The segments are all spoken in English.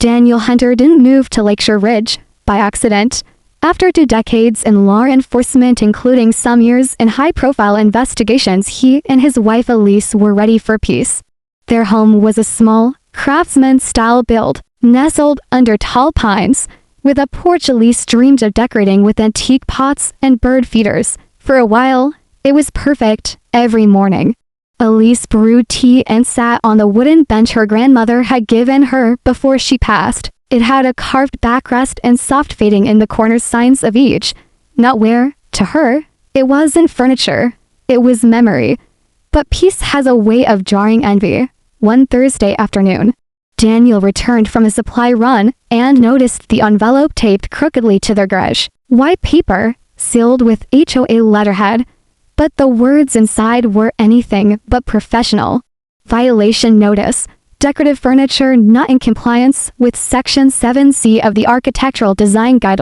Daniel Hunter didn't move to Lakeshore Ridge by accident. After 2 decades in law enforcement, including some years in high-profile investigations, he and his wife Elise were ready for peace. Their home was a small, craftsman-style build, nestled under tall pines, with a porch Elise dreamed of decorating with antique pots and bird feeders. For a while, it was perfect every morning. Elise brewed tea and sat on the wooden bench her grandmother had given her before she passed. It had a carved backrest and soft fading in the corners, signs of age. Not where, to her, it wasn't furniture. It was memory. But peace has a way of drawing envy. One Thursday afternoon, Daniel returned from a supply run and noticed the envelope taped crookedly to their garage. White paper, sealed with HOA letterhead. But the words inside were anything but professional. Violation notice. Decorative furniture not in compliance with Section 7C of the Architectural Design Guide.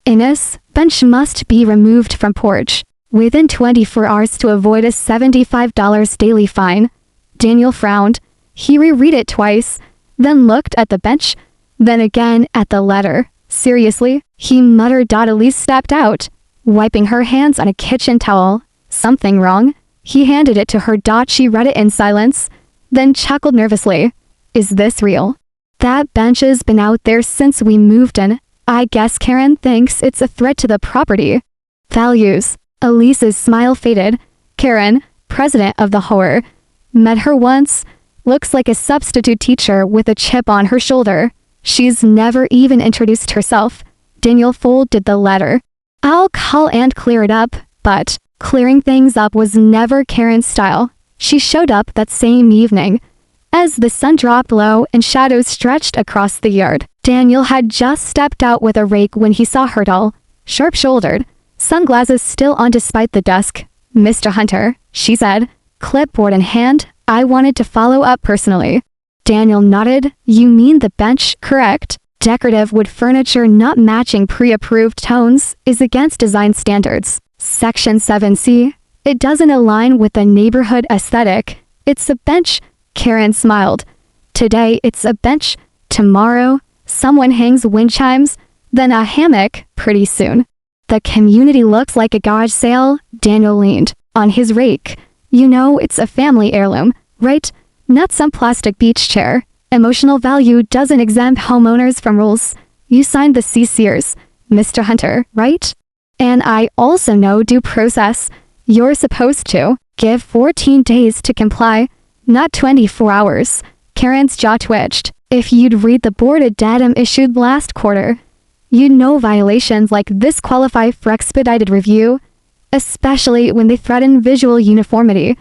Innes, bench must be removed from porch within 24 hours to avoid a $75 daily fine. Daniel frowned. He reread it twice, then looked at the bench, then again at the letter. Seriously? He muttered. Elise stepped out, wiping her hands on a kitchen towel. Something wrong? He handed it to her. She read it in silence, then chuckled nervously. Is this real? That bench has been out there since we moved in. I guess Karen thinks it's a threat to the property values. Elise's smile faded. Karen, president of the HOA, met her once. Looks like a substitute teacher with a chip on her shoulder. She's never even introduced herself. Daniel folded the letter. I'll call and clear it up, but clearing things up was never Karen's style. She showed up that same evening. As the sun dropped low and shadows stretched across the yard, Daniel had just stepped out with a rake when he saw her, tall, sharp-shouldered, sunglasses still on despite the dusk. Mr. Hunter, she said, clipboard in hand. I wanted to follow up personally. Daniel nodded. You mean the bench, correct? Decorative wood furniture not matching pre-approved tones is against design standards. Section 7C. It doesn't align with the neighborhood aesthetic. It's a bench. Karen smiled. Today it's a bench. Tomorrow, someone hangs wind chimes. Then a hammock, pretty soon. The community looks like a garage sale. Daniel leaned on his rake. You know it's a family heirloom, right? Not some plastic beach chair. Emotional value doesn't exempt homeowners from rules. You signed the CCers, Mr. Hunter, right? And I also know due process. You're supposed to give 14 days to comply, not 24 hours. Karen's jaw twitched. If you'd read the board addendum issued last quarter, you'd know violations like this qualify for expedited review, especially when they threaten visual uniformity.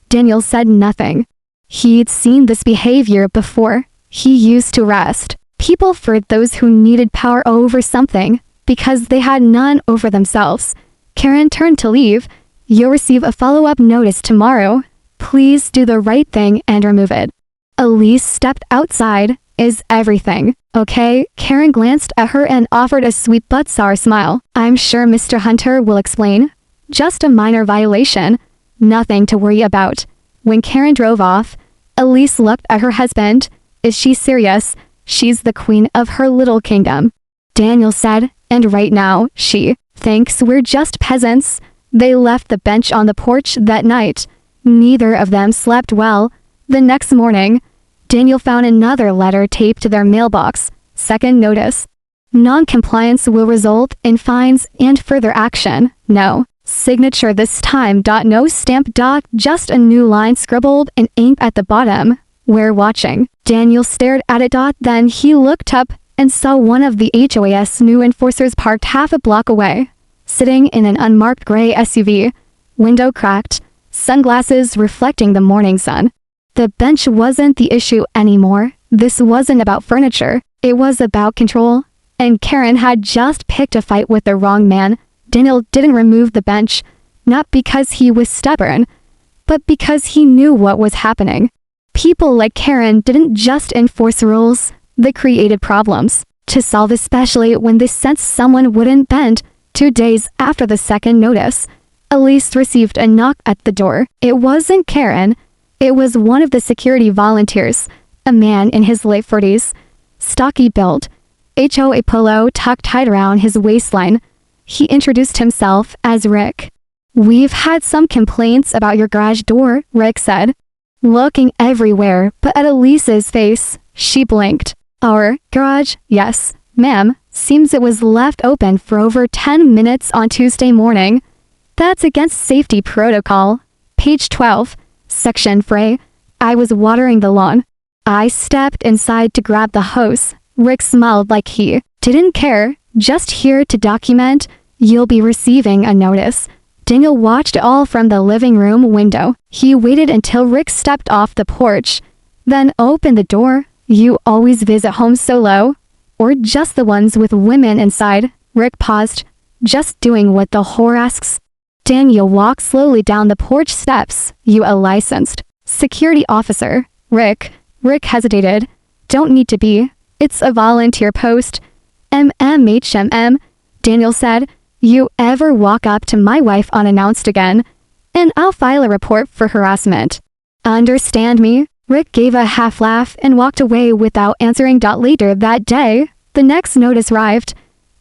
Daniel said nothing. He'd seen this behavior before. He used to arrest people for those who needed power over something because they had none over themselves. Karen turned to leave. You'll receive a follow-up notice tomorrow. Please do the right thing and remove it. Elise stepped outside. Is everything okay? Karen glanced at her and offered a sweet but sour smile. I'm sure Mr. Hunter will explain. Just a minor violation. Nothing to worry about. When Karen drove off, Elise looked at her husband. Is she serious? She's the queen of her little kingdom. Daniel said, and right now, she thinks we're just peasants. They left the bench on the porch that night. Neither of them slept well. The next morning, Daniel found another letter taped to their mailbox. Second notice. Non-compliance will result in fines and further action. No signature this time. No stamp. Just a new line scribbled in ink at the bottom. We're watching. Daniel stared at it. Then he looked up and saw one of the HOA's new enforcers parked half a block away, sitting in an unmarked gray SUV, window cracked, sunglasses reflecting the morning sun. The bench wasn't the issue anymore. This wasn't about furniture. It was about control. And Karen had just picked a fight with the wrong man. Daniel didn't remove the bench, not because he was stubborn, but because he knew what was happening. People like Karen didn't just enforce rules, they created problems to solve, especially when they sensed someone wouldn't bend. 2 days after the second notice, Elise received a knock at the door. It wasn't Karen. It was one of the security volunteers, a man in his late 40s, stocky build, HOA polo tucked tight around his waistline. He introduced himself as Rick. "We've had some complaints about your garage door," Rick said. Looking everywhere but at Elise's face, she blinked. "Our garage? Yes, ma'am. Seems it was left open for over 10 minutes on Tuesday morning. That's against safety protocol. Page 12, section 3. I was watering the lawn. I stepped inside to grab the hose." Rick smiled like he didn't care. "Just here to document. You'll be receiving a notice." Daniel watched it all from the living room window. He waited until Rick stepped off the porch, then opened the door. "You always visit homes solo? Or just the ones with women inside?" Rick paused. "Just doing what the whore asks." Daniel walked slowly down the porch steps. "You a licensed security officer?" Rick hesitated. "Don't need to be. It's a volunteer post." "MMHMM, Daniel said. "You ever walk up to my wife unannounced again, and I'll file a report for harassment." "Understand me?" Rick gave a half laugh and walked away without answering. Later that day, the next notice arrived.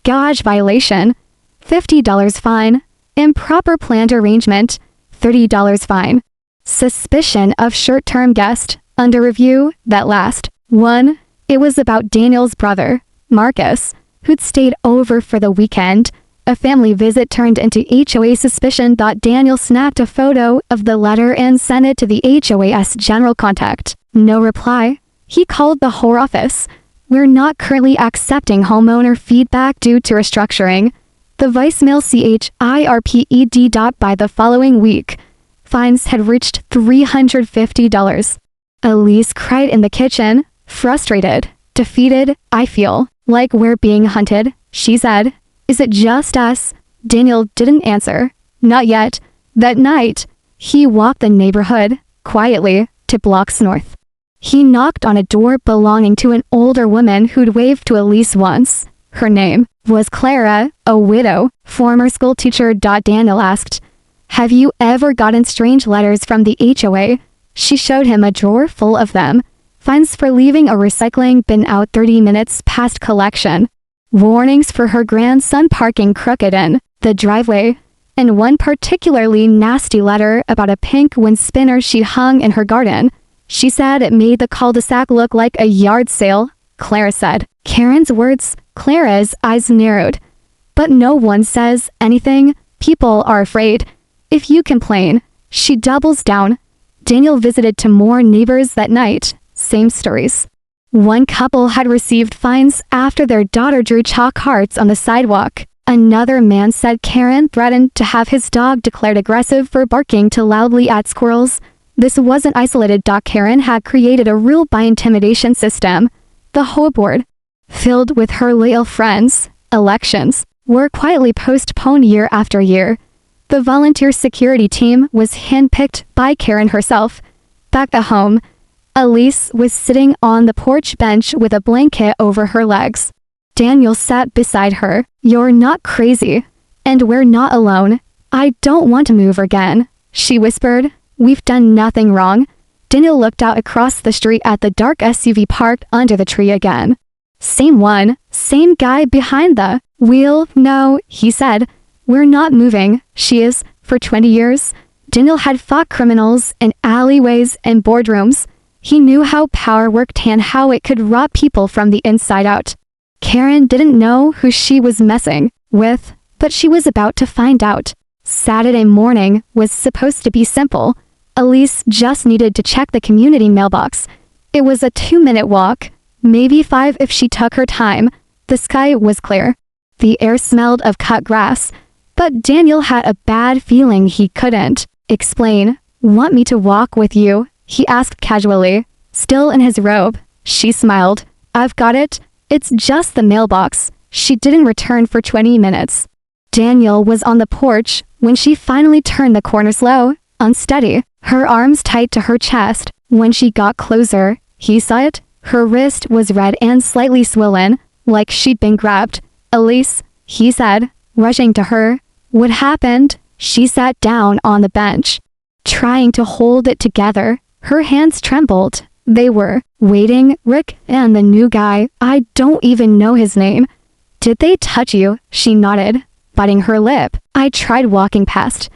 "Garage violation, $50 fine. Improper planned arrangement, $30 fine. Suspicion of short-term guest, under review." That last one, it was about Daniel's brother, Marcus, who'd stayed over for the weekend. A family visit turned into HOA suspicion. Daniel snapped a photo of the letter and sent it to the HOA's general contact. No reply. He called the whore office. "We're not currently accepting homeowner feedback due to restructuring." The voicemail CHIRPED. By the following week, fines had reached $350. Elise cried in the kitchen, frustrated, defeated. "I feel like we're being hunted," she said. "Is it just us?" Daniel didn't answer. Not yet. That night, he walked the neighborhood, quietly, to blocks north. He knocked on a door belonging to an older woman who'd waved to Elise once. Her name was Clara, a widow, former school teacher. Daniel asked, "Have you ever gotten strange letters from the HOA?" She showed him a drawer full of them. Fines for leaving a recycling bin out 30 minutes past collection. Warnings for her grandson parking crooked in the driveway. And one particularly nasty letter about a pink wind spinner she hung in her garden. She said it made the cul-de-sac look like a yard sale. Clara said. Karen's words. Clara's eyes narrowed. "But no one says anything. People are afraid. If you complain." She doubles down. Daniel visited to more neighbors that night. Same stories. One couple had received fines after their daughter drew chalk hearts on the sidewalk. Another man said Karen threatened to have his dog declared aggressive for barking too loudly at squirrels. This wasn't isolated. Karen had created a rule by intimidation system. The HOA board, filled with her loyal friends, elections were quietly postponed year after year. The volunteer security team was handpicked by Karen herself. Back at home, Elise was sitting on the porch bench with a blanket over her legs. Daniel sat beside her. "You're not crazy. And we're not alone. I don't want to move again," she whispered. "We've done nothing wrong." Daniel looked out across the street at the dark SUV parked under the tree again. "Same one, same guy behind the wheel." "No," he said. "We're not moving." "She is." For 20 years, Daniel had fought criminals in alleyways and boardrooms. He knew how power worked and how it could rot people from the inside out. Karen didn't know who she was messing with, but she was about to find out. Saturday morning was supposed to be simple. Elise just needed to check the community mailbox. It was a 2-minute walk, maybe 5 if she took her time. The sky was clear. The air smelled of cut grass, but Daniel had a bad feeling he couldn't explain. "Want me to walk with you?" he asked casually. Still in his robe, she smiled. "I've got it. It's just the mailbox." She didn't return for 20 minutes. Daniel was on the porch when she finally turned the corner slow, unsteady, her arms tight to her chest. When she got closer, he saw it. Her wrist was red and slightly swollen, like she'd been grabbed. "Elise," he said, rushing to her. "What happened?" She sat down on the bench, trying to hold it together. Her hands trembled. They were waiting, Rick and the new guy. I don't even know his name. Did they touch you? She nodded, biting her lip. I tried walking past,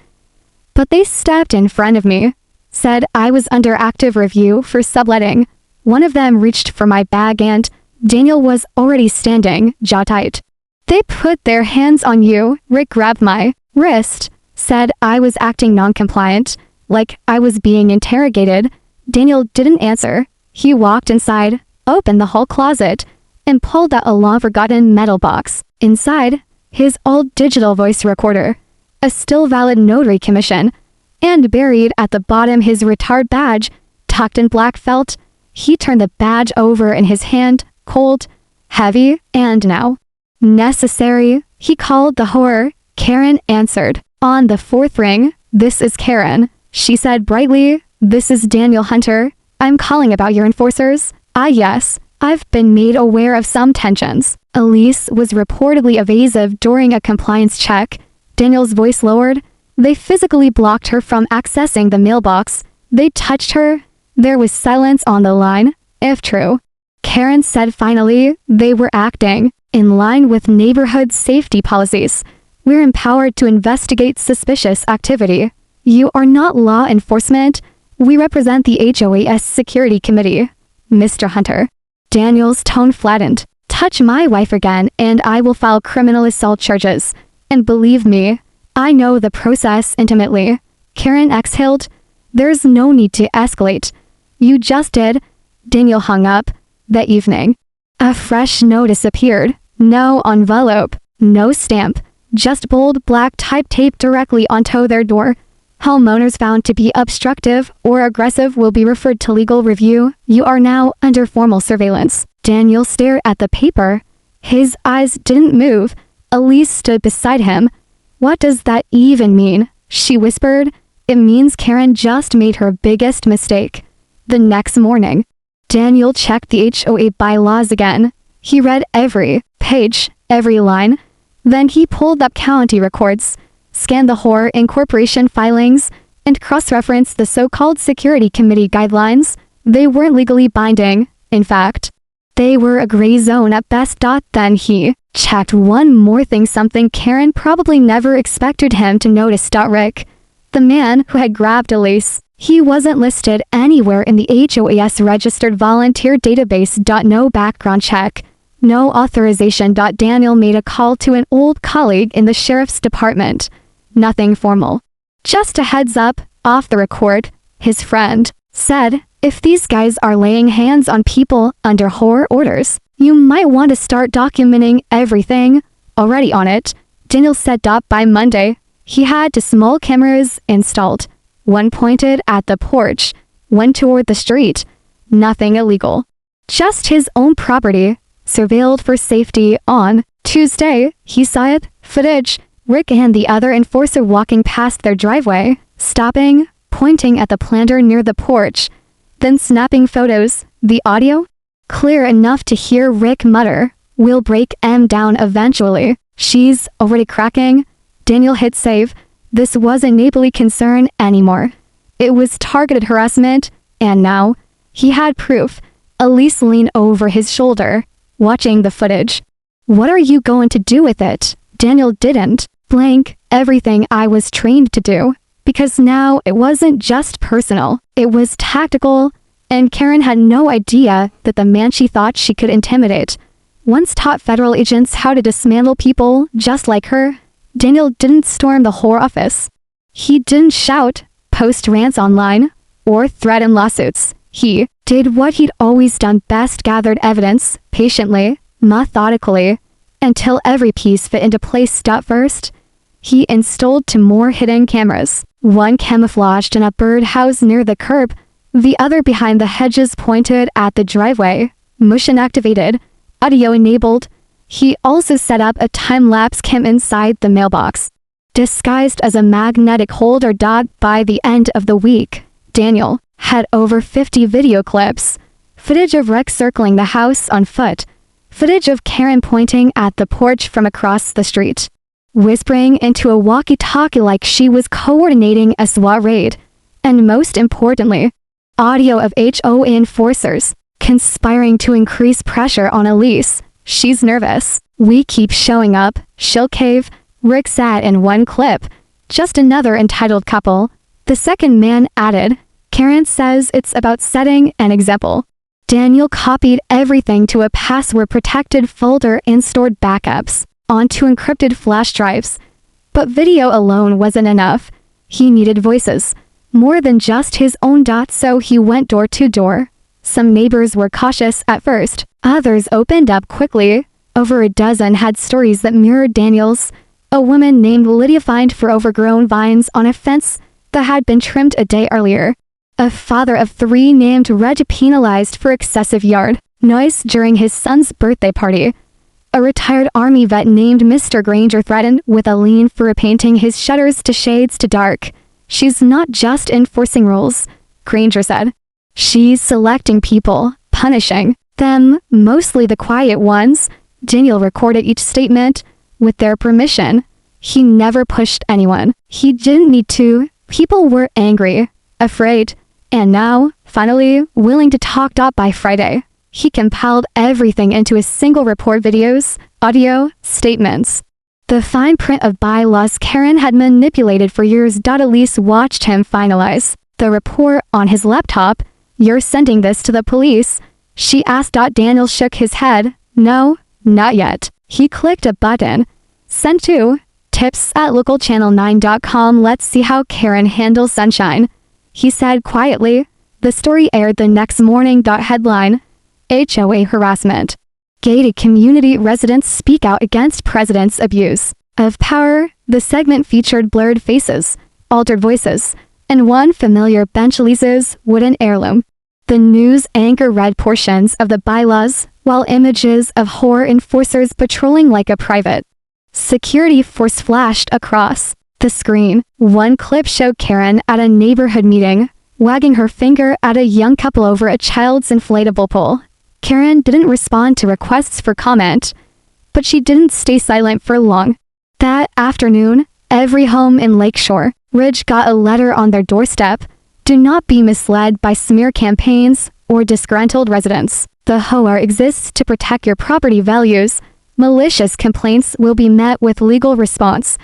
but they stepped in front of me. Said I was under active review for subletting. One of them reached for my bag and Daniel was already standing, jaw tight. They put their hands on you. Rick grabbed my wrist. Said I was acting non-compliant, like I was being interrogated. Daniel didn't answer. He walked inside, opened the hall closet, and pulled out a long-forgotten metal box. Inside, his old digital voice recorder, a still valid notary commission, and buried at the bottom his retired badge, tucked in black felt. He turned the badge over in his hand, cold, heavy, and now necessary. He called the HOA. Karen answered. On the fourth ring, "This is Karen," she said brightly. "This is Daniel Hunter. I'm calling about your enforcers." Yes. I've been made aware of some tensions. Elise was reportedly evasive during a compliance check. Daniel's voice lowered. They physically blocked her from accessing the mailbox. They touched her. There was silence on the line. If true, Karen said finally, they were acting in line with neighborhood safety policies. We're empowered to investigate suspicious activity. You are not law enforcement. We represent the HOA's security committee. Mr. Hunter. Daniel's tone flattened. Touch my wife again and I will file criminal assault charges. And believe me, I know the process intimately. Karen exhaled. There's no need to escalate. You just did. Daniel hung up. That evening, a fresh notice appeared. No envelope, no stamp, just bold black type taped directly onto their door. Homeowners found to be obstructive or aggressive will be referred to legal review. You are now under formal surveillance. Daniel stared at the paper. His eyes didn't move. Elise stood beside him. What does that even mean? She whispered. It means Karen just made her biggest mistake. The next morning, Daniel checked the HOA bylaws again. He read every page, every line. Then he pulled up county records, scanned the HOA incorporation filings, and cross-referenced the so-called security committee guidelines. They weren't legally binding. In fact, they were a gray zone at best. Then he checked one more thing, something Karen probably never expected him to notice. Rick, the man who had grabbed Elise, he wasn't listed anywhere in the HOA's registered volunteer database. No background check, no authorization. Daniel made a call to an old colleague in the sheriff's department. Nothing formal. Just a heads up, off the record, his friend said, if these guys are laying hands on people under HOA orders, you might want to start documenting everything. Already on it, Daniel said. By Monday, he had 2 small cameras installed. One pointed at the porch, one toward the street. Nothing illegal. Just his own property, surveilled for safety. On Tuesday, he saw it, footage, Rick and the other enforcer walking past their driveway, stopping, pointing at the planter near the porch, then snapping photos. The audio? Clear enough to hear Rick mutter, "We'll break M down eventually. She's already cracking." Daniel hit save. This wasn't neighborly concern anymore. It was targeted harassment, and now, he had proof. Elise leaned over his shoulder, watching the footage. What are you going to do with it? Daniel didn't blink. Everything I was trained to do. Because now it wasn't just personal, it was tactical, and Karen had no idea that the man she thought she could intimidate once taught federal agents how to dismantle people just like her. Daniel didn't storm the HOA office. He didn't shout, post rants online, or threaten lawsuits. He did what he'd always done best, gathered evidence, patiently, methodically, until every piece fit into place. First, he installed 2 more hidden cameras, one camouflaged in a birdhouse near the curb, the other behind the hedges pointed at the driveway, motion activated, audio enabled. He also set up a time-lapse cam inside the mailbox, disguised as a magnetic holder. By the end of the week, Daniel had over 50 video clips, footage of Rick circling the house on foot, footage of Karen pointing at the porch from across the street, whispering into a walkie-talkie like she was coordinating a SWAT raid, and most importantly, Audio of HOA enforcers conspiring to increase pressure on Elise. She's nervous. We keep showing up. She'll cave. Rick said in one clip. Just another entitled couple. The second man added. Karen says it's about setting an example. Daniel copied everything to a password-protected folder and stored backups onto encrypted flash drives. But video alone wasn't enough. He needed voices. More than just his own. So he went door to door. Some neighbors were cautious at first. Others opened up quickly. Over a dozen had stories that mirrored Daniel's. A woman named Lydia fined for overgrown vines on a fence that had been trimmed a day earlier. A father of 3 named Reg penalized for excessive yard noise during his son's birthday party. A retired Army vet named Mr. Granger threatened with a lien for painting his shutters to shades to dark. She's not just enforcing rules, Granger said. She's selecting people, punishing them, mostly the quiet ones. Daniel recorded each statement with their permission. He never pushed anyone. He didn't need to. People were angry, afraid, and now, finally, willing to talk. By Friday, he compiled everything into a single report: videos, audio, statements. The fine print of bylaws Karen had manipulated for years. Elise watched him finalize the report on his laptop. You're sending this to the police? She asked. Daniel shook his head. No, not yet. He clicked a button. Send to tips@localchannel9.com. Let's see how Karen handles sunshine, he said quietly. The story aired the next morning. Headline: HOA harassment. Gated community residents speak out against president's abuse of power. The segment featured blurred faces, altered voices, and one familiar bench. Lisa's wooden heirloom. The news anchor read portions of the bylaws, while images of HOA enforcers patrolling like a private security force flashed across the screen. One clip showed Karen at a neighborhood meeting, wagging her finger at a young couple over a child's inflatable pool. Karen didn't respond to requests for comment, but she didn't stay silent for long. That afternoon, every home in Lakeshore Ridge got a letter on their doorstep. Do not be misled by smear campaigns or disgruntled residents. The HOA exists to protect your property values. Malicious complaints will be met with legal response.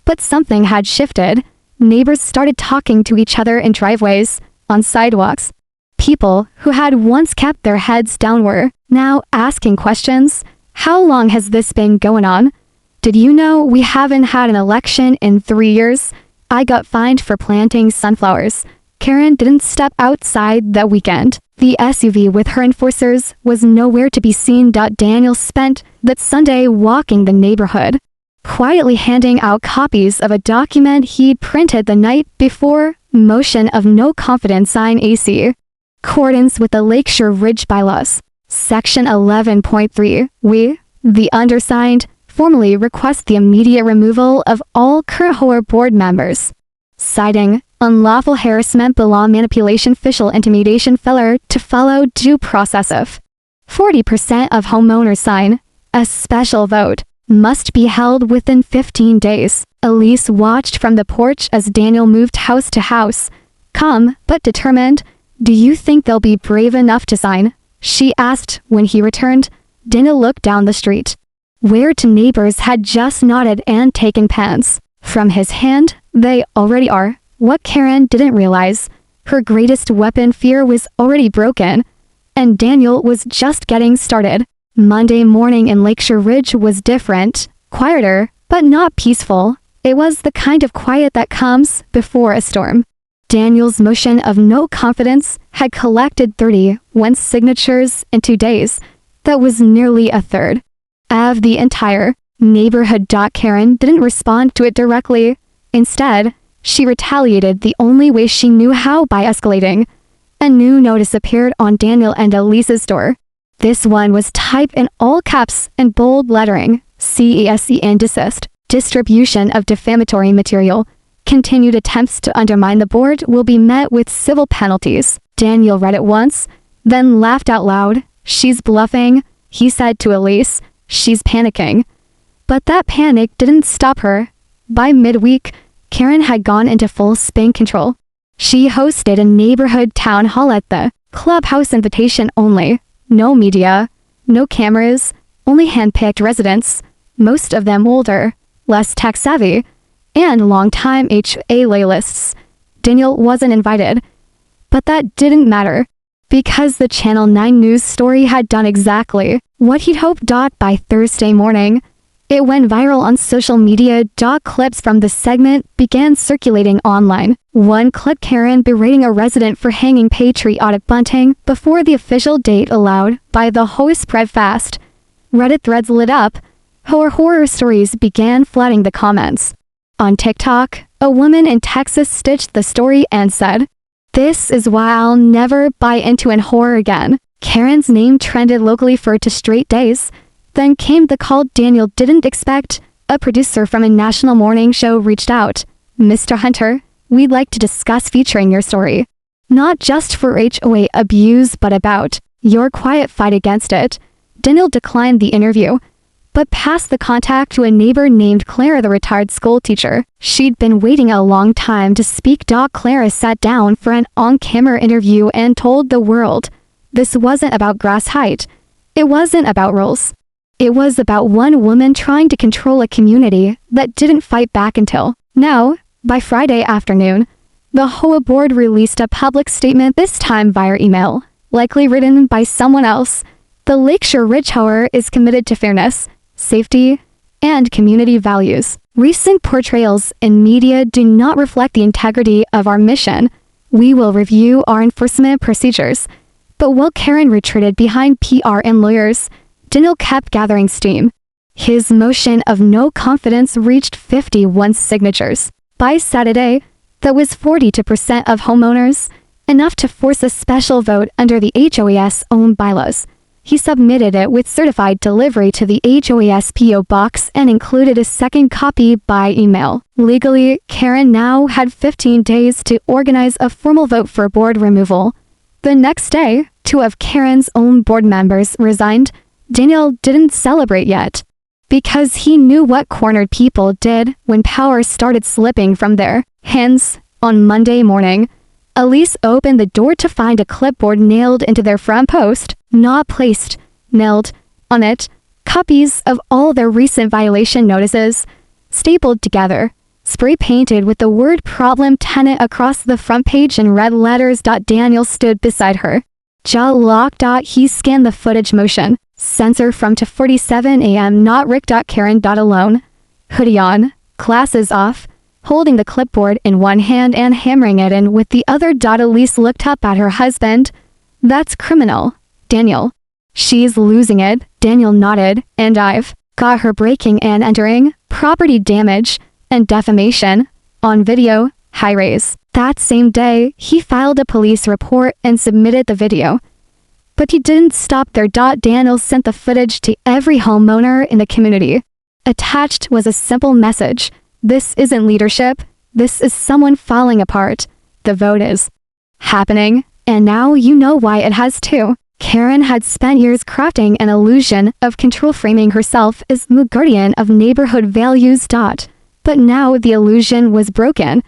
But something had shifted. Neighbors started talking to each other in driveways, on sidewalks. People who had once kept their heads down were now asking questions. How long has this been going on? Did you know we haven't had an election in 3 years? I got fined for planting sunflowers. Karen didn't step outside that weekend. The SUV with her enforcers was nowhere to be seen. Daniel spent that Sunday walking the neighborhood, quietly handing out copies of a document he'd printed the night before. Motion of no confidence sign AC. Accordance with the Lakeshore Ridge bylaws. Section 11.3. We, the undersigned, formally request the immediate removal of all current HOA board members. Citing unlawful harassment, below manipulation, official intimidation, failure to follow due process of 40% of homeowners sign. A special vote must be held within 15 days. Elise watched from the porch as Daniel moved house to house. Calm, but determined. Do you think they'll be brave enough to sign? She asked when he returned. Daniel looked down the street, where two neighbors had just nodded and taken pens from his hand. They already are. What Karen didn't realize, her greatest weapon, fear, was already broken, and Daniel was just getting started. Monday morning in Lakeshore Ridge was different, quieter, but not peaceful. It was the kind of quiet that comes before a storm. Daniel's motion of no confidence had collected 31 signatures in 2 days. That was nearly a third of the entire neighborhood. Karen didn't respond to it directly. Instead, she retaliated the only way she knew how, by escalating. A new notice appeared on Daniel and Elise's door. This one was typed in all caps and bold lettering. CESE and desist. Distribution of defamatory material. Continued attempts to undermine the board will be met with civil penalties. Daniel read it once, then laughed out loud. She's bluffing, he said to Elise. She's panicking. But that panic didn't stop her. By midweek, Karen had gone into full spin control. She hosted a neighborhood town hall at the clubhouse, invitation only. No media, no cameras, only hand-picked residents, most of them older, less tech-savvy, and long-time HOA loyalists. Daniel wasn't invited. But that didn't matter, because the Channel 9 news story had done exactly what he'd hoped. By Thursday morning, it went viral on social media. Clips from the segment began circulating online. One clip, Karen berating a resident for hanging patriotic bunting before the official date allowed by the HOA, spread fast. Reddit threads lit up. Horror stories began flooding the comments. On TikTok, a woman in Texas stitched the story and said, "This is why I'll never buy into an horror again." Karen's name trended locally for 2 straight days. Then came the call Daniel didn't expect. A producer from a national morning show reached out. "Mr. Hunter, we'd like to discuss featuring your story. Not just for HOA abuse, but about your quiet fight against it." Daniel declined the interview, but passed the contact to a neighbor named Clara, the retired school teacher. She'd been waiting a long time to speak. Clara sat down for an on-camera interview and told the world this wasn't about grass height. It wasn't about rules. It was about one woman trying to control a community that didn't fight back until now. By Friday afternoon, the HOA board released a public statement, this time via email, likely written by someone else. The Lakeshore Ridge HOA is committed to fairness, safety, and community values. Recent portrayals in media do not reflect the integrity of our mission. We will review our enforcement procedures. But while Karen retreated behind PR and lawyers, Daniel kept gathering steam. His motion of no confidence reached 51 signatures. By Saturday, that was 42% of homeowners, enough to force a special vote under the HOA's own bylaws. He submitted it with certified delivery to the HOA's P.O. box and included a second copy by email. Legally, Karen now had 15 days to organize a formal vote for board removal. The next day, 2 of Karen's own board members resigned. Daniel didn't celebrate yet, because he knew what cornered people did when power started slipping from their hands. On Monday morning, Elise opened the door to find a clipboard nailed into their front post, not placed, nailed on it, copies of all their recent violation notices, stapled together, spray painted with the word problem tenant across the front page in red letters. Daniel stood beside her, jaw locked. He scanned the footage, motion sensor from 2:47 a.m. not Rick. Karen alone, hoodie on, glasses off, holding the clipboard in one hand and hammering it in with the other. Elise looked up at her husband. "That's criminal, Daniel." "She's losing it." Daniel nodded. "And I've got her breaking and entering, property damage, and defamation on video." High raise. That same day, he filed a police report and submitted the video. But he didn't stop there. Daniel sent the footage to every homeowner in the community. Attached was a simple message. "This isn't leadership. This is someone falling apart. The vote is happening, and now you know why it has too." Karen had spent years crafting an illusion of control, framing herself as the guardian of neighborhood values. But now the illusion was broken,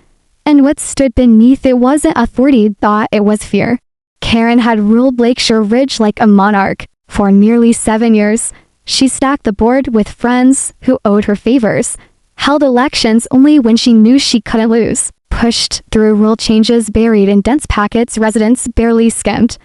and what stood beneath it wasn't authority, it was fear. Karen had ruled Lakeshore Ridge like a monarch. For nearly 7 years, she stacked the board with friends who owed her favors, held elections only when she knew she couldn't lose, pushed through rule changes buried in dense packets residents barely skimmed.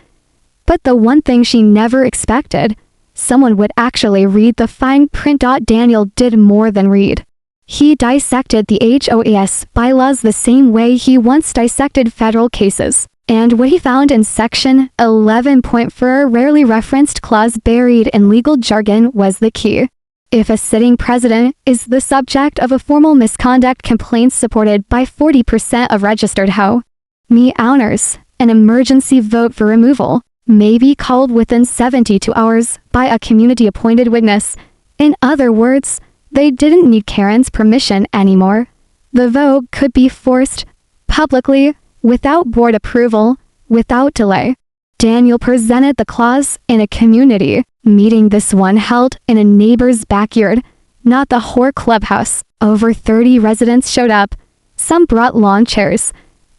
But the one thing she never expected, someone would actually read the fine print. Daniel did more than read. He dissected the HOA's bylaws the same way he once dissected federal cases. And what he found in Section 11.4, rarely referenced clause buried in legal jargon, was the key. If a sitting president is the subject of a formal misconduct complaint supported by 40% of registered homeowners, an emergency vote for removal may be called within 72 hours by a community-appointed witness. In other words, they didn't need Karen's permission anymore. The vote could be forced publicly, without board approval, without delay. Daniel presented the clause in a community meeting, this one held in a neighbor's backyard, not the HOA clubhouse. Over 30 residents showed up. Some brought lawn chairs,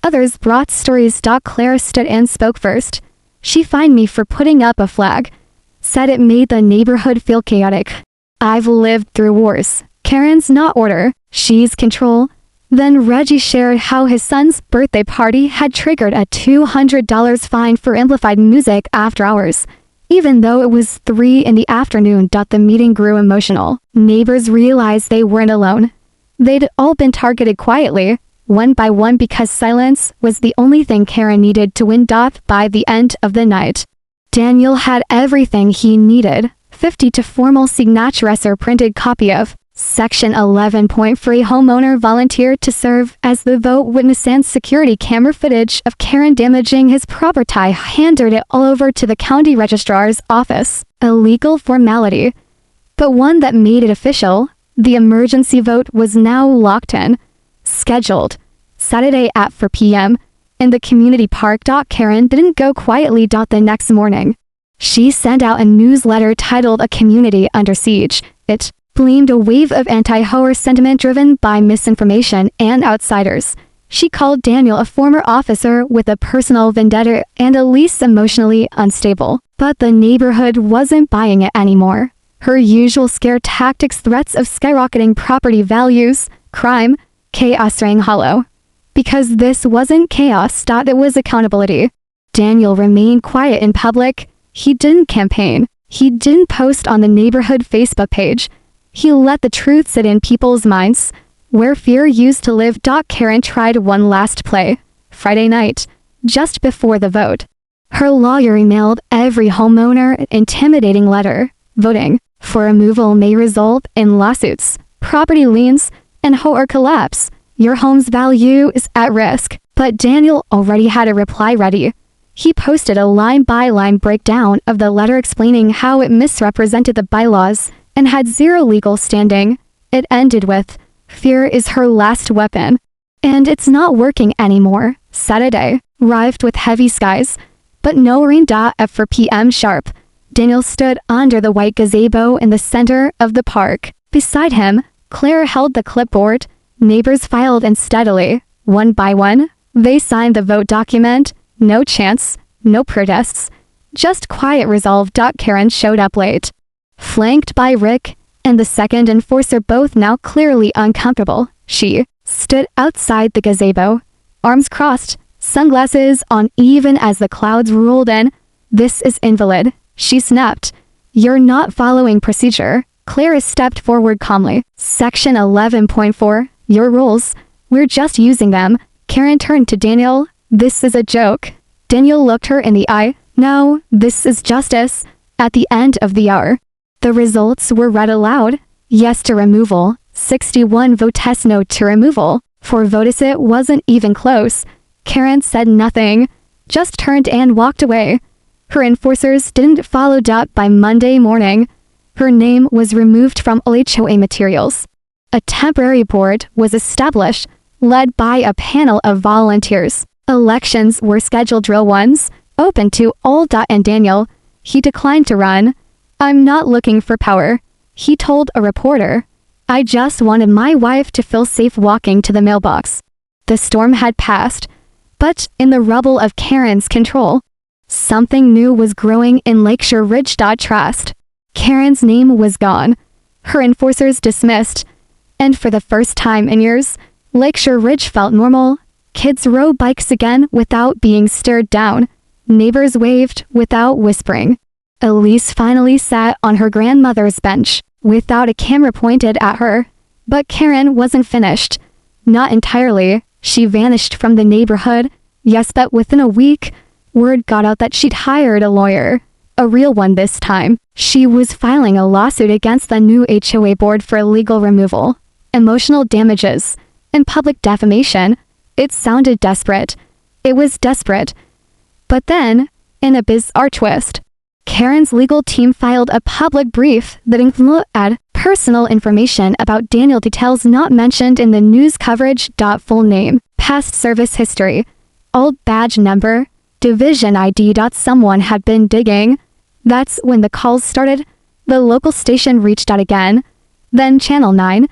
Others brought stories. Clara stood and spoke first. She fined me for putting up a flag. Said it made the neighborhood feel chaotic. I've lived through wars. Karen's not order, she's control. Then Reggie shared how his son's birthday party had triggered a $200 fine for amplified music after hours. Even though it was 3 in the afternoon. The meeting grew emotional. Neighbors realized they weren't alone. They'd all been targeted quietly, one by one, because silence was the only thing Karen needed to win. By the end of the night, Daniel had everything he needed. 50 to formal signatures, a printed copy of Section 11.3. Homeowner volunteered to serve as the vote witness, and security camera footage of Karen damaging his property handed it all over to the county registrar's office. A legal formality, but one that made it official. The emergency vote was now locked in. Scheduled Saturday at 4 p.m. in the community park. Karen didn't go quietly. The next morning, she sent out a newsletter titled "A Community Under Siege." It gleamed a wave of anti-HOA sentiment driven by misinformation and outsiders. She called Daniel a former officer with a personal vendetta and Elise emotionally unstable. But the neighborhood wasn't buying it anymore. Her usual scare tactics, threats of skyrocketing property values, crime, chaos rang hollow. Because this wasn't chaos. It was accountability. Daniel remained quiet in public. He didn't campaign. He didn't post on the neighborhood Facebook page. He let the truth sit in people's minds, where fear used to live. Karen tried one last play. Friday night, just before the vote, her lawyer emailed every homeowner an intimidating letter. Voting for removal may result in lawsuits, property liens, and HOA collapse. Your home's value is at risk. But Daniel already had a reply ready. He posted a line-by-line breakdown of the letter explaining how it misrepresented the bylaws and had zero legal standing. It ended with, "Fear is her last weapon. And it's not working anymore." Saturday arrived with heavy skies, but no rain. At 4 p.m. sharp, Daniel stood under the white gazebo in the center of the park. Beside him, Claire held the clipboard. Neighbors filed in steadily. One by one, they signed the vote document. No chants, no protests, just quiet resolve. Karen showed up late, flanked by Rick and the second enforcer, both now clearly uncomfortable. She stood outside the gazebo, arms crossed, sunglasses on. Even as the clouds rolled in, "This is invalid," she snapped. "You're not following procedure." Claire stepped forward calmly. "Section 11.4, your rules. We're just using them." Karen turned to Daniel. "This is a joke." Daniel looked her in the eye. "No, this is justice." At the end of the hour, the results were read aloud. Yes to removal, 61 votes. No to removal, 4 votes. It wasn't even close. Karen said nothing, just turned and walked away. Her enforcers didn't follow. By Monday morning, her name was removed from all HOA materials. A temporary board was established, led by a panel of volunteers. Elections were scheduled, drill ones, open to all. And Daniel, he declined to run. "I'm not looking for power," he told a reporter. "I just wanted my wife to feel safe walking to the mailbox." The storm had passed, but in the rubble of Karen's control, something new was growing in Lakeshore Ridge. Trust. Karen's name was gone, her enforcers dismissed, and for the first time in years, Lakeshore Ridge felt normal. Kids rode bikes again without being stared down. Neighbors waved without whispering. Elise finally sat on her grandmother's bench without a camera pointed at her. But Karen wasn't finished. Not entirely. She vanished from the neighborhood. Yes, but within a week, word got out that she'd hired a lawyer. A real one this time. She was filing a lawsuit against the new HOA board for illegal removal, emotional damages, and public defamation. It sounded desperate. It was desperate. But then, in a bizarre twist, Karen's legal team filed a public brief that included personal information about Daniel, details not mentioned in the news coverage. Full name, past service history, old badge number, division ID. Someone had been digging. That's when the calls started. The local station reached out again, then Channel 9,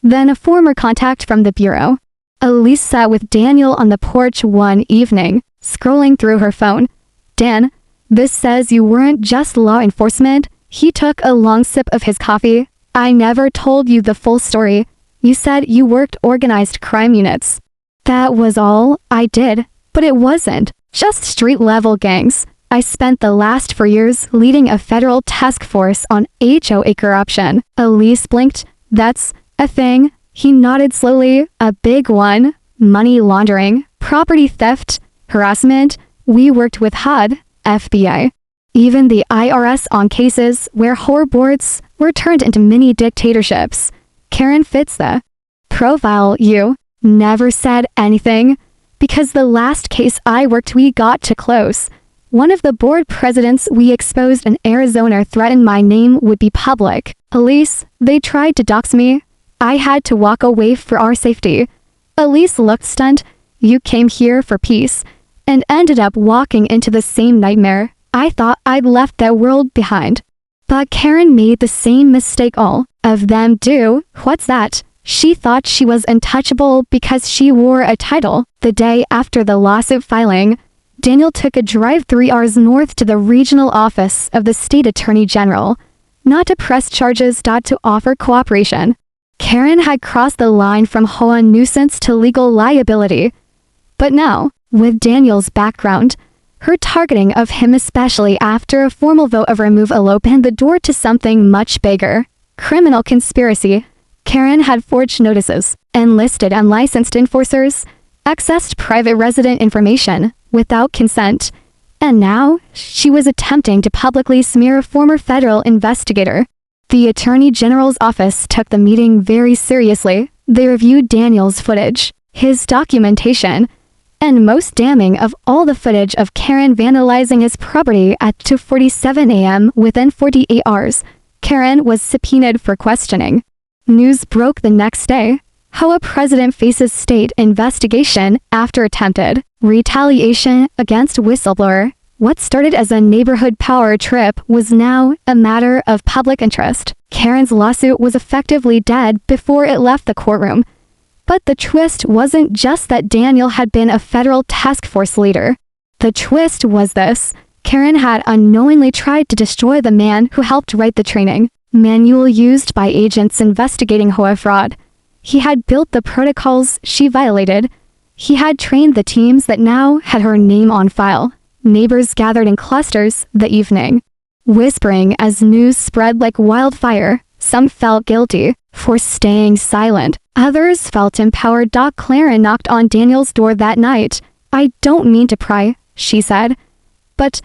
then a former contact from the bureau. Elise sat with Daniel on the porch one evening, scrolling through her phone. "Dan, this says you weren't just law enforcement." He took a long sip of his coffee. "I never told you the full story. You said you worked organized crime units." "That was all I did, but it wasn't just street-level gangs. I spent the last 4 years leading a federal task force on HOA corruption." Elise blinked. "That's a thing?" He nodded slowly. "A big one. Money laundering, property theft, harassment. We worked with HUD, FBI, even the IRS on cases where HOA boards were turned into mini dictatorships. Karen fits the profile." "You never said anything?" "Because the last case I worked we got to close. One of the board presidents we exposed in Arizona threatened my name would be public. Elise, they tried to dox me. I had to walk away for our safety." Elise looked stunned. "You came here for peace and ended up walking into the same nightmare. I thought I'd left that world behind." But Karen made the same mistake all of them do. "What's that?" She thought she was untouchable because she wore a title. The day after the lawsuit filing, Daniel took a drive 3 hours north to the regional office of the state attorney general, not to press charges, but to offer cooperation. Karen had crossed the line from HOA nuisance to legal liability. But now, with Daniel's background, her targeting of him, especially after a formal vote of removal, opened the door to something much bigger: criminal conspiracy. Karen had forged notices, enlisted unlicensed enforcers, accessed private resident information without consent, and now she was attempting to publicly smear a former federal investigator. The Attorney General's office took the meeting very seriously. They reviewed Daniel's footage, his documentation, and most damning of all, the footage of Karen vandalizing his property at 2:47 a.m. Within 48 hours, Karen was subpoenaed for questioning. News broke the next day. HOA president faces state investigation after attempted retaliation against whistleblower. What started as a neighborhood power trip was now a matter of public interest. Karen's lawsuit was effectively dead before it left the courtroom. But the twist wasn't just that Daniel had been a federal task force leader. The twist was this: Karen had unknowingly tried to destroy the man who helped write the training manual used by agents investigating HOA fraud. He had built the protocols she violated. He had trained the teams that now had her name on file. Neighbors gathered in clusters the evening, whispering as news spread like wildfire. Some felt guilty for staying silent. Others felt empowered. Karen knocked on Daniel's door that night. "I don't mean to pry," she said. "But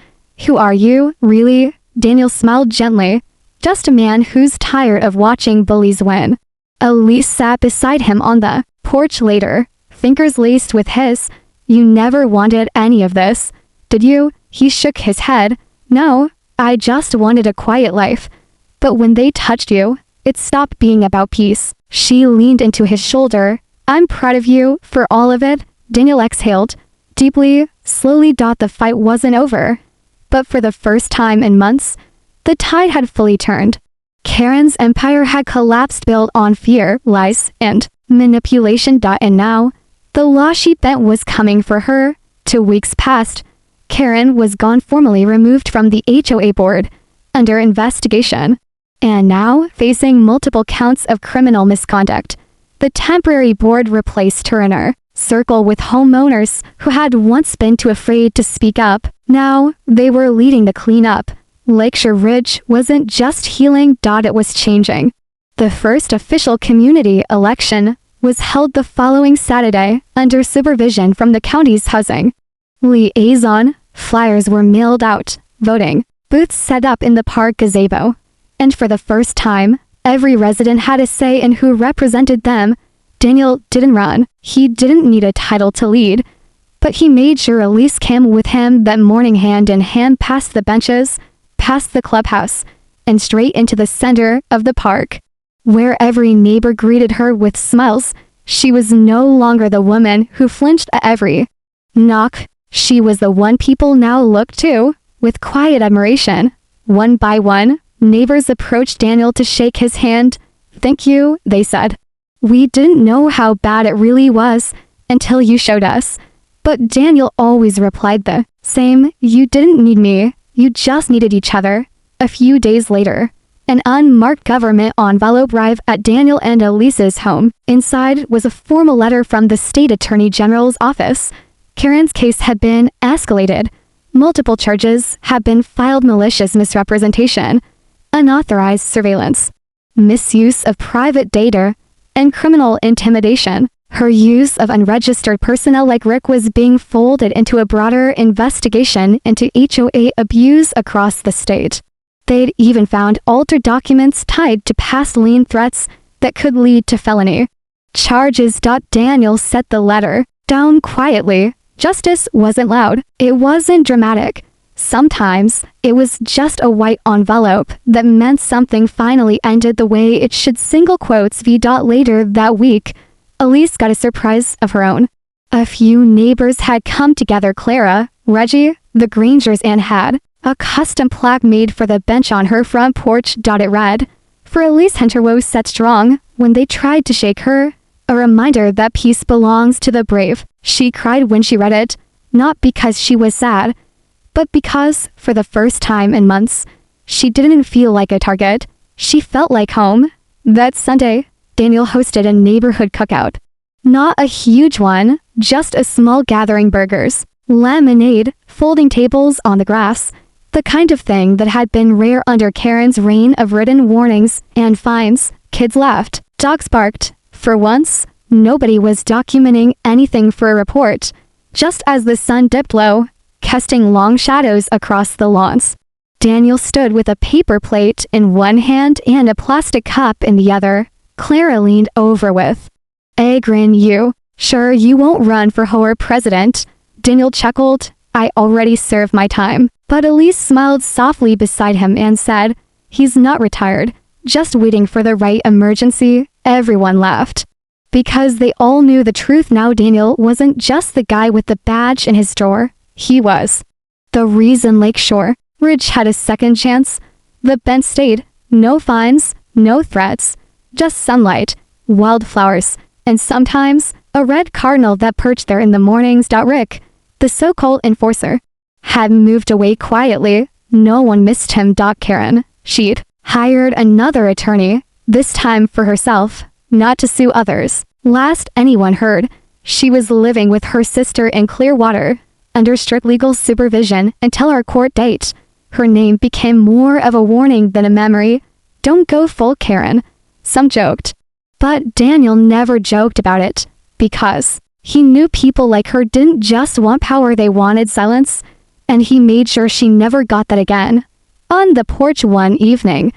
who are you, really?" Daniel smiled gently. "Just a man who's tired of watching bullies win." Elise sat beside him on the porch later, fingers laced with his. "You never wanted any of this, did you?" He shook his head. "No, I just wanted a quiet life. But when they touched you, it stopped being about peace." She leaned into his shoulder. "I'm proud of you for all of it." Daniel exhaled deeply, slowly. The fight wasn't over. But for the first time in months, the tide had fully turned. Karen's empire had collapsed, built on fear, lies, and manipulation. And now, the law she bent was coming for her. 2 weeks passed. Karen was gone, formally removed from the HOA board, under investigation, and now facing multiple counts of criminal misconduct. The temporary board replaced her inner circle with homeowners who had once been too afraid to speak up. Now, they were leading the cleanup. Lakeshore Ridge wasn't just healing, it was changing. The first official community election was held the following Saturday, under supervision from the county's housing liaison. Flyers were mailed out, voting booths set up in the park gazebo. And for the first time, every resident had a say in who represented them. Daniel didn't run. He didn't need a title to lead. But he made sure Elise came with him that morning, hand in hand, past the benches, past the clubhouse, and straight into the center of the park, where every neighbor greeted her with smiles. She was no longer the woman who flinched at every knock. She was the one people now looked to with quiet admiration. One by one, neighbors approached Daniel to shake his hand. "Thank you," they said. "We didn't know how bad it really was. until you showed us. But Daniel always replied the same, you didn't need me, you just needed each other. A few days later, an unmarked government envelope arrived at Daniel and Elise's home. Inside was a formal letter from the state attorney general's office. Karen's case had been escalated. Multiple charges had been filed: malicious misrepresentation, unauthorized surveillance, misuse of private data, and criminal intimidation. Her use of unregistered personnel like Rick was being folded into a broader investigation into HOA abuse across the state. They'd even found altered documents tied to past lien threats that could lead to felony charges. Daniel set the letter down quietly. Justice wasn't loud. It wasn't dramatic. Sometimes it was just a white envelope that meant something finally ended the way it should. Single quotes. Later that week, Elise got a surprise of her own. A few neighbors had come together. Clara, Reggie, the Grangers, and had a custom plaque made for the bench on her front porch. It read, "For Elise Hunter was set strong when they tried to shake her. A reminder that peace belongs to the brave." She cried when she read it, not because she was sad, but because, for the first time in months, she didn't feel like a target. She felt like home. That Sunday, Daniel hosted a neighborhood cookout. Not a huge one, just a small gathering: burgers, lemonade, folding tables on the grass. The kind of thing that had been rare under Karen's reign of written warnings and fines. Kids laughed, dogs barked. For once, nobody was documenting anything for a report. Just as the sun dipped low, casting long shadows across the lawns, Daniel stood with a paper plate in one hand and a plastic cup in the other. Clara leaned over with a grin. "You sure you won't run for HOA president?" Daniel chuckled. "I already served my time." But Elise smiled softly beside him and said, "He's not retired, just waiting for the right emergency." Everyone laughed, because they all knew the truth now. Daniel wasn't just the guy with the badge in his drawer. He was the reason Lakeshore Ridge had a second chance. The bench stayed. No fines, no threats, just sunlight, wildflowers, and sometimes a red cardinal that perched there in the mornings. Rick, the so-called enforcer, had moved away quietly. No one missed him. Karen, she'd hired another attorney, this time for herself, not to sue others. Last anyone heard, she was living with her sister in Clearwater, under strict legal supervision until our court date. Her name became more of a warning than a memory. Don't go full Karen, some joked. But Daniel never joked about it, because he knew people like her didn't just want power, they wanted silence, and he made sure she never got that again. On the porch one evening,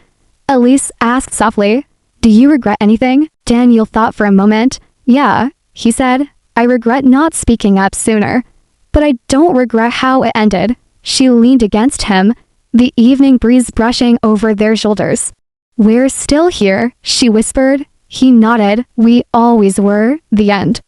Elise asked softly, "Do you regret anything?" Daniel thought for a moment. "Yeah," he said, "I regret not speaking up sooner. But I don't regret how it ended." She leaned against him, the evening breeze brushing over their shoulders. "We're still here," she whispered. He nodded. "We always were." The end.